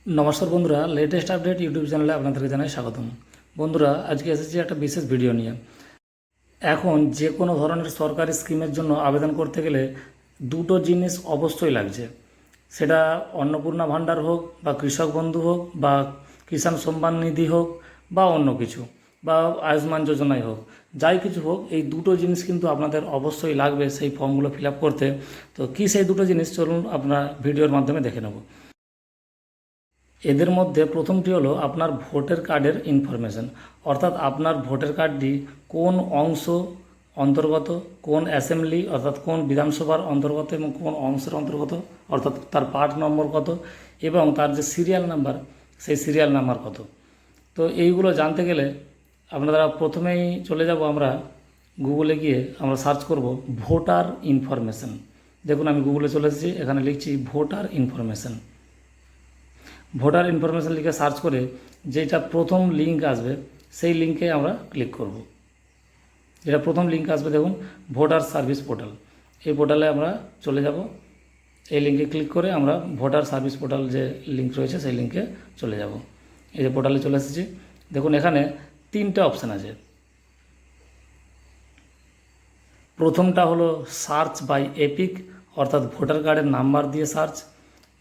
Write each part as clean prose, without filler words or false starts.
নমস্কার বন্ধুরা, latest update YouTube চ্যানেলে আপনাদেরকে জানাই স্বাগতম। বন্ধুরা, আজকে এসেছি একটা বিশেষ ভিডিও নিয়ে। এখন যে কোনো ধরনের সরকারি স্কিমের জন্য আবেদন করতে গেলে দুটো জিনিস অবশ্যই লাগছে। সেটা অন্নপূর্ণা ভাণ্ডার হোক বা কৃষক বন্ধু হোক বা কিষাণ সম্মান নিধি হোক বা অন্য কিছু বা আয়ুষ্মান যোজনাই হোক, যাই কিছু হোক, এই দুটো জিনিস কিন্তু আপনাদের অবশ্যই লাগবে সেই ফর্মগুলো ফিল আপ করতে। তো কী সেই দুটো জিনিস, চলুন আপনারা ভিডিওর মাধ্যমে দেখে নেব। এদের মধ্যে প্রথমটি হলো আপনার ভোটার কার্ডের ইনফরমেশন, অর্থাৎ আপনার ভোটার কার্ডটি কোন অংশ অন্তর্গত, কোন অ্যাসেম্বলি অর্থাৎ কোন বিধানসভার অন্তর্গত এবং কোন অংশের অন্তর্গত, অর্থাৎ তার পার্ট নম্বর কত এবং তার যে সিরিয়াল নাম্বার সেই সিরিয়াল নাম্বার কত। তো এইগুলো জানতে গেলে আপনারা প্রথমেই চলে যাব আমরা গুগলে গিয়ে আমরা সার্চ করব ভোটার ইনফরমেশন। দেখুন, আমি গুগলে চলে এসেছি, এখানে লিখছি ভোটার ইনফরমেশন। ভোটার ইনফরমেশান লিখে সার্চ করে যেটা প্রথম লিঙ্ক আসবে সেই লিঙ্কে আমরা ক্লিক করব। যেটা প্রথম লিঙ্ক আসবে দেখুন, ভোটার সার্ভিস পোর্টাল। এই পোর্টালে আমরা চলে যাব। এই লিঙ্কে ক্লিক করে আমরা ভোটার সার্ভিস পোর্টাল যে লিঙ্ক রয়েছে সেই লিঙ্কে চলে যাব। এই যে পোর্টালে চলে এসেছি, দেখুন এখানে তিনটে অপশান আছে। প্রথমটা হলো সার্চ বাই এপিক, অর্থাৎ ভোটার কার্ডের নাম্বার দিয়ে সার্চ।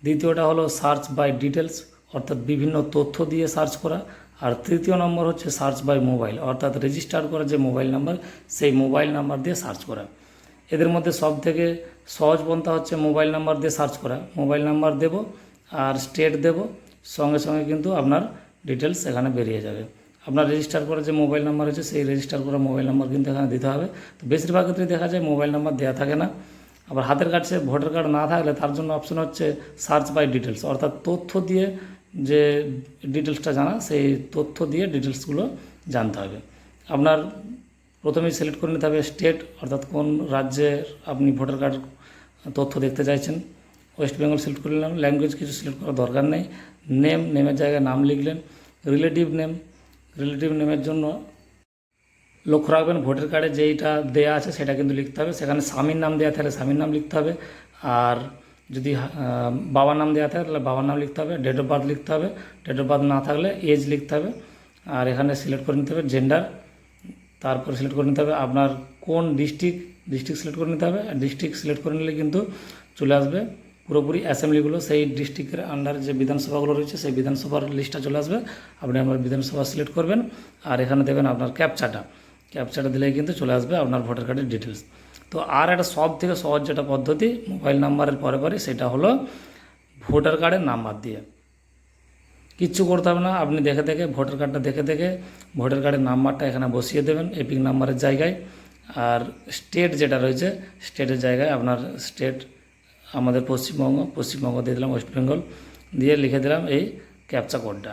দ্বিতীয়টা হলো সার্চ বাই ডিটেলস, অর্থাৎ বিভিন্ন তথ্য দিয়ে সার্চ করা। আর তৃতীয় নম্বর হচ্ছে সার্চ বাই মোবাইল, অর্থাৎ রেজিস্টার করা যে মোবাইল নাম্বার সেই মোবাইল নাম্বার দিয়ে সার্চ করা। এদের মধ্যে সব থেকে সহজ পন্থা হচ্ছে মোবাইল নাম্বার দিয়ে সার্চ করা। মোবাইল নাম্বার দেব আর স্টেট দেব, সঙ্গে সঙ্গে কিন্তু আপনার ডিটেলস এখানে বেরিয়ে যাবে। আপনার রেজিস্টার করা যে মোবাইল নাম্বার আছে সেই রেজিস্টার করা মোবাইল নাম্বার কিন্তু এখানে দিতে হবে। তো বেশিরভাগ ক্ষেত্রে দেখা যায় মোবাইল নাম্বার দেওয়া থাকে না। আবার হাতের কাছে ভোটার কার্ড না থাকলে তার জন্য অপশন হচ্ছে সার্চ বাই ডিটেলস, অর্থাৎ তথ্য দিয়ে যে ডিটেলসটা জানা সেই তথ্য দিয়ে ডিটেলসগুলো জানতে হবে। আপনার প্রথমেই সিলেক্ট করে নিতে হবে স্টেট, অর্থাৎ কোন রাজ্যের আপনি ভোটার কার্ড তথ্য দেখতে চাইছেন। ওয়েস্ট বেঙ্গল সিলেক্ট করে নিলাম। ল্যাঙ্গুয়েজ কিছু সিলেক্ট করার দরকার নেই। নেমের জায়গায় নাম লিখলেন। রিলেটিভ নেমের জন্য লক্ষ্য রাখবেন ভোটার কার্ডে যেইটা দেয়া আছে সেটা কিন্তু লিখতে হবে। সেখানে স্বামীর নাম দেওয়া থাকলে স্বামীর নাম লিখতে হবে। আর যদি বাবার নাম দেওয়া থাকে তাহলে বাবার নাম লিখতে হবে। ডেট অফ বার্থ লিখতে হবে। ডেট অফ বার্থ না থাকলে এজ লিখতে হবে। আর এখানে সিলেক্ট করে নিতে হবে জেন্ডার। তারপর সিলেক্ট করে নিতে হবে আপনার কোন ডিস্ট্রিক্ট সিলেক্ট করে নিতে হবে। ডিস্ট্রিক্ট সিলেক্ট করে নিলে কিন্তু চলে আসবে পুরোপুরি অ্যাসেম্বলিগুলো, সেই ডিস্ট্রিক্টের আন্ডার যে বিধানসভাগুলো রয়েছে সেই বিধানসভার লিস্টটা চলে আসবে। আপনি আমার বিধানসভা সিলেক্ট করবেন আর এখানে দেবেন আপনার ক্যাপচাটা দিলেই কিন্তু চলে আসবে আপনার ভোটার কার্ডের ডিটেলস। তো আর একটা সব থেকে সহজ যেটা পদ্ধতি মোবাইল নাম্বারের পরে সেটা হলো ভোটার কার্ডের নাম্বার দিয়ে। কিচ্ছু করতে হবে না, আপনি দেখে ভোটার কার্ডটা দেখে ভোটার কার্ডের নাম্বারটা এখানে বসিয়ে দেবেন এপিক নাম্বারের জায়গায়। আর স্টেট যেটা রয়েছে স্টেটের জায়গায় আপনার স্টেট আমাদের পশ্চিমবঙ্গ দিয়ে দিলাম, ওয়েস্ট বেঙ্গল দিয়ে লিখে দিলাম এই ক্যাপচা কোডটা।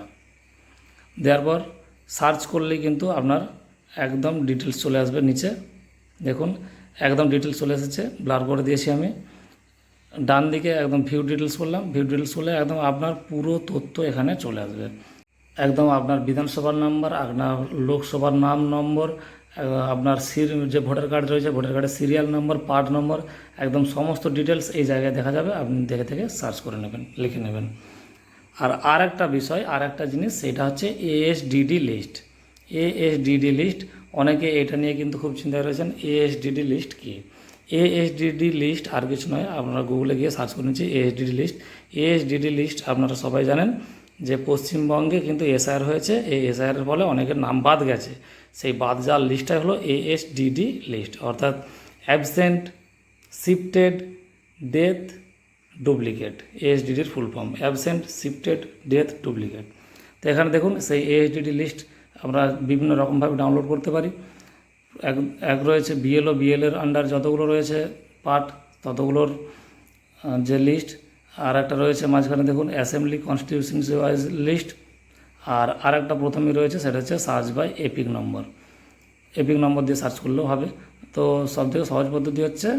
দেওয়ার পর সার্চ করলেই কিন্তু আপনার একদম ডিটেলস চলে আসবে নিচে। দেখুন একদম ডিটেলস চলে এসেছে, ব্লার করে দিয়েছি আমি। ডান দিকে একদম ভিউ ডিটেলস করলাম। ভিউ ডিটেলস করলে একদম আপনার পুরো তথ্য এখানে চলে আসবে। একদম আপনার বিধানসভার নাম্বার, আপনার লোকসভার নম্বর, আপনার যে ভোটার কার্ড রয়েছে ভোটার কার্ডের সিরিয়াল নম্বর, পার্ট নম্বর, একদম সমস্ত ডিটেলস এই জায়গায় দেখা যাবে। আপনি দেখে সার্চ করে নেবেন, লিখে নেবেন। আর একটা বিষয়, আর একটা জিনিস, সেটা হচ্ছে এএসডিডি লিস্ট। অনেকে এটা নিয়ে কিন্তু খুব চিন্তায় রয়েছেন। এএসডিডি লিস্ট কি? এএসডিডি লিস্ট আর কিছু নয়, আপনারা গুগলে গিয়ে সার্চ করে নিচ্ছি এএসডিডি লিস্ট। আপনারা সবাই জানেন যে পশ্চিমবঙ্গে কিন্তু এসআইআর হয়েছে। এই এসআইআরের ফলে অনেকের নাম বাদ গেছে। সেই বাদ যাওয়ার লিস্টটাই হলো এএসডিডি লিস্ট, অর্থাৎ অ্যাবসেন্ট, শিফটেড, ডেথ, ডুপ্লিকেট। এএসডিডির full form absent, shifted, death, duplicate. তো এখানে দেখুন সেই এএসডিডি লিস্ট আমরা বিভিন্ন রকমভাবে ডাউনলোড করতে পারি। এক রয়েছে বিএলের আন্ডার যতগুলো রয়েছে পার্ট ততগুলোর যে লিস্ট। আর একটা রয়েছে মাঝখানে দেখুন অ্যাসেম্বলি কনস্টিটিউশনসি ওয়াইজ লিস্ট। আর একটা প্রথমেই রয়েছে সেটা হচ্ছে সার্চ বাই এপিক নম্বর দিয়ে সার্চ করলেও হবে। তো সবথেকে সহজ পদ্ধতি হচ্ছে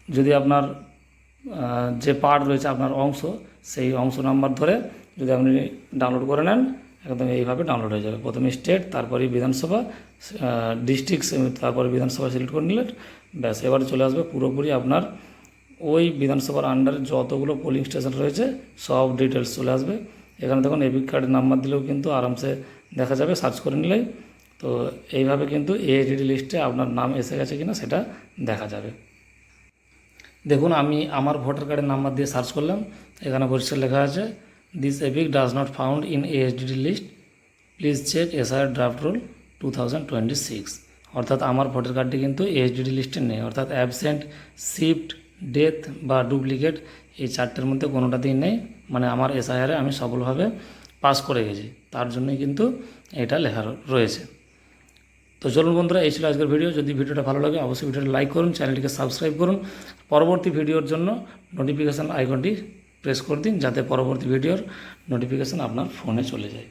যদি আপনার যে পার্ট রয়েছে আপনার অংশ, সেই অংশ নাম্বার ধরে যদি আপনি ডাউনলোড করে নেন একদম এইভাবে ডাউনলোড হয়ে যাবে। প্রথমে স্টেট, তারপরে বিধানসভা, ডিস্ট্রিক্ট, তারপরে বিধানসভা সিলেক্ট করে নিলেন, ব্যাস এবারে চলে আসবে পুরোপুরি আপনার ওই বিধানসভার আন্ডারে যতগুলো পোলিং স্টেশন রয়েছে সব ডিটেলস চলে আসবে। এখানে দেখুন এপিক কার্ডের নাম্বার দিলেও কিন্তু আরামসে দেখা যাবে, সার্চ করে নিলেই। তো এইভাবে কিন্তু এএসডিডি লিস্টে আপনার নাম এসে গেছে কিনা সেটা দেখা যাবে। দেখুন আমি আমার ভোটার কার্ডের নাম্বার দিয়ে সার্চ করলাম, এখানে পরিষ্কার লেখা আছে this EPIC does not found in ASDD list, please check SIR draft rule 2026। অর্থাৎ আমার ভোটার কার্ডটি কিন্তু এএসডিডি লিস্টে নেই, অর্থাৎ অ্যাবসেন্ট, শিফট, ডেথ বা ডুপ্লিকেট এই চারটের মধ্যে কোনোটাতেই নেই। মানে আমার এসআইআরে আমি সফলভাবে পাস করে গেছি, তার জন্যই কিন্তু এটা লেখা রয়েছে। তো চলুন বন্ধুরা, এই ছিল আজকের ভিডিও। যদি ভিডিওটা ভালো লাগে অবশ্যই ভিডিওটা লাইক করুন, চ্যানেলটিকে সাবস্ক্রাইব করুন, পরবর্তী ভিডিওর জন্য নোটিফিকেশান আইকনটি প্রেস করে দিন যাতে পরবর্তী ভিডিওর নোটিফিকেশান আপনার ফোনে চলে যায়।